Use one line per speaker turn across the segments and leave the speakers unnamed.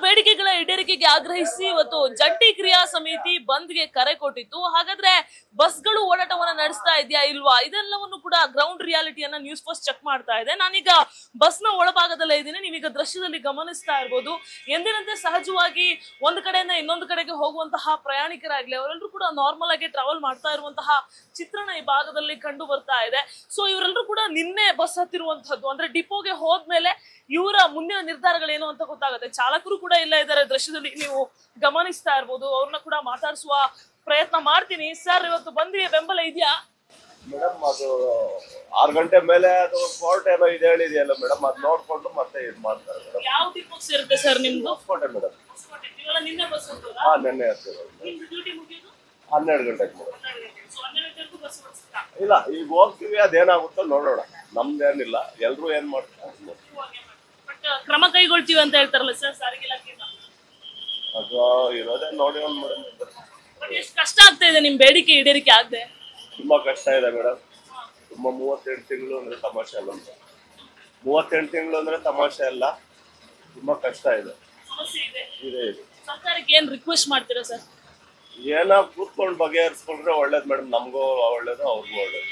ಬೇಡಿಕೆಗಳ ಈಡೇರಿಕೆಗೆ ಆಗ್ರಹಿಸಿ ಇವತ್ತು ಜಂಟಿ ಕ್ರಿಯಾ ಸಮಿತಿ ಬಂದ್ಗೆ ಕರೆ ಕೊಟ್ಟಿತ್ತು. ಹಾಗಾದ್ರೆ ಬಸ್ಗಳು ಓಡಾಟವನ್ನ ನಡೆಸ್ತಾ ಇದೆಯಾ ಇಲ್ವಾ ಇದೆಲ್ಲವನ್ನು ಕೂಡ ಗ್ರೌಂಡ್ ರಿಯಾಲಿಟಿಯನ್ನ ನ್ಯೂಸ್ ಫಸ್ಟ್ ಚೆಕ್ ಮಾಡ್ತಾ ಇದೆ. ನಾನೀಗ ಬಸ್ನ ಒಳಭಾಗದಲ್ಲೇ ಇದ್ದೀನಿ. ನೀವೀಗ ದೃಶ್ಯದಲ್ಲಿ ಗಮನಿಸ್ತಾ ಇರ್ಬೋದು. ಎಂದಿನಂತೆ ಸಹಜವಾಗಿ ಒಂದು ಕಡೆಯಿಂದ ಇನ್ನೊಂದು ಕಡೆಗೆ ಹೋಗುವಂತಹ ಪ್ರಯಾಣಿಕರಾಗ್ಲಿ ಅವರೆಲ್ಲರೂ ಕೂಡ ನಾರ್ಮಲ್ ಆಗಿ ಟ್ರಾವೆಲ್ ಮಾಡ್ತಾ ಇರುವಂತಹ ಚಿತ್ರಣ ಈ ಭಾಗದಲ್ಲಿ ಕಂಡು ಬರ್ತಾ ಇದೆ. ಸೊ ಇವರೆಲ್ಲರೂ ಕೂಡ ನಿನ್ನೆ ಬಸ್ ಹತ್ತಿರುವಂತದ್ದು, ಅಂದ್ರೆ ಡಿಪೋಗೆ ಹೋದ್ಮೇಲೆ ಇವರ ಮುಂದಿನ ನಿರ್ಧಾರಗಳೇನು ಅಂತ ಗೊತ್ತಾಗುತ್ತೆ. ಚಾಲಕರು ಕೂಡ ಇಲ್ಲ ಇದ್ದಾರೆ, ದೃಶ್ಯದಲ್ಲಿ ನೀವು ಗಮನಿಸ್ತಾ ಇರ್ಬೋದು. ಅವ್ರನ್ನ ಕೂಡ ಮಾತಾಡಿಸುವ ಪ್ರಯತ್ನ ಮಾಡ್ತೀನಿ. ಸರ್, ಇವತ್ತು ಬಂದ್ವಿ, ಬೆಂಬಲ ಇದೆಯಾ?
ಮೇಡಮ್, ಅದು 6 ಗಂಟೆ ಮೇಲೆ ಅದು ಕೋರ್ಟ್ ಏನೋ ಇದೆ ಹೇಳಿದೆಯಲ್ಲ ಮೇಡಮ್, ಅದು ನೋಡ್ಕೊಂಡು ಮತ್ತೆ ಇದು ಮಾಡ್ತಾರೆ ಮೇಡಮ್.
ಯಾವ ಡಿಪೋಗೆ ಸೇರುತ್ತೆ ಸರ್ ನಿಮ್ದು?
ಹೊಸಕೋಟೆ ಮೇಡಮ್.
ನಿನ್ನೆ ಬಸ್ ಹತ್ತೋದಾ?
ಹಾ, ನೆನ್ನೆ ಹತ್ತಿರೋದು.
ನಿಮ್ದು ಡ್ಯೂಟಿ ಮುಗಿಯೋದು
12 ಗಂಟೆಗೆ ಮೇಡಮ್.
ಸೊ 12 ಬಸ್ ಓಡಿಸ್ತಾ
ಇಲ್ಲ, ಈಗ ಹೋಗ್ತೀವಿ, ಅದೇನಾಗುತ್ತೋ ನೋಡೋಣ. ನಮ್ದೇನಿಲ್ಲ, ಎಲ್ರು ಏನ್ ಮಾಡ್ತಾರೆ
ಬಟ್ ಕ್ರಮ ಕೈಗೊಳ್ತೀವಿ ಅಂತ ಹೇಳ್ತಾರಲ್ಲ ಸರ್ ಸಾರಿಗೆ ಇಲಾಖೆಯಿಂದ.
ಅದು ಇರೋದೇ ನೋಡಿ ಒಂದು ಮೇಡಮ್.
ಬಟ್ ಎಷ್ಟು ಕಷ್ಟ ಆಗ್ತಾ ಇದೆ ನಿಮ್ ಬೇಡಿಕೆ ಈಡೇರಿಕೆ ಆಗದೆ?
ತುಂಬಾ ಕಷ್ಟ ಇದೆ ಮೇಡಮ್. ತುಂಬಾ 38 ತಿಂಗಳು ಅಂದ್ರೆ ತಮಾಷೆ ಅಲ್ಲ. 38 ತಿಂಗಳು ಅಂದ್ರೆ ತಮಾಷೆ ಅಲ್ಲ, ತುಂಬಾ ಕಷ್ಟ ಇದೆ.
ಸಮಸ್ಯೆ ಇದೆ.
ಇದೆ.
ಸರ್ಕಾರಕ್ಕೆ ಏನ್ ರಿಕ್ವೆಸ್ಟ್ ಮಾಡ್ತೀರಾ ಸರ್?
ಏನೋ ಕೂತ್ಕೊಂಡು ಬಗೆಹರಿಸ್ಕೊಂಡ್ರೆ ಒಳ್ಳೇದು ಮೇಡಮ್. ನಮಗೂ ಒಳ್ಳೇದು, ಅವ್ರಿಗೂ ಒಳ್ಳೇದು.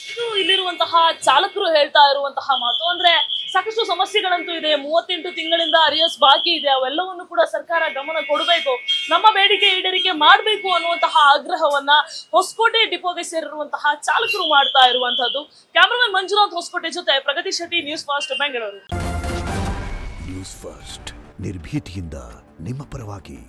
ಇದು ಇಲ್ಲಿರುವಂತಹ ಚಾಲಕರು ಹೇಳ್ತಾ ಇರುವಂತಹ ಮಾತು. ಅಂದ್ರೆ ಸಾಕಷ್ಟು ಸಮಸ್ಯೆಗಳಂತೂ ಇದೆ. 38 ತಿಂಗಳಿಂದ ಅರಿಯಸ್ ಬಾಕಿ ಇದೆ. ಅವೆಲ್ಲವನ್ನು ಕೂಡ ಸರ್ಕಾರ ಗಮನ ಕೊಡಬೇಕು, ನಮ್ಮ ಬೇಡಿಕೆ ಈಡೇರಿಕೆ ಮಾಡಬೇಕು ಅನ್ನುವಂತಹ ಆಗ್ರಹವನ್ನ ಹೊಸಕೋಟೆ ಡಿಪೋಗೆ ಸೇರಿರುವಂತಹ ಚಾಲಕರು ಮಾಡ್ತಾ ಇರುವಂತದ್ದು. ಕ್ಯಾಮರಾಮನ್ ಮಂಜುನಾಥ್ ಹೊಸಕೋಟೆ ಜೊತೆ Pragathi Shetty, News First Bengaluru.
News First ನಿರ್ಭೀತಿಯಿಂದ ನಿಮ್ಮ ಪರವಾಗಿ.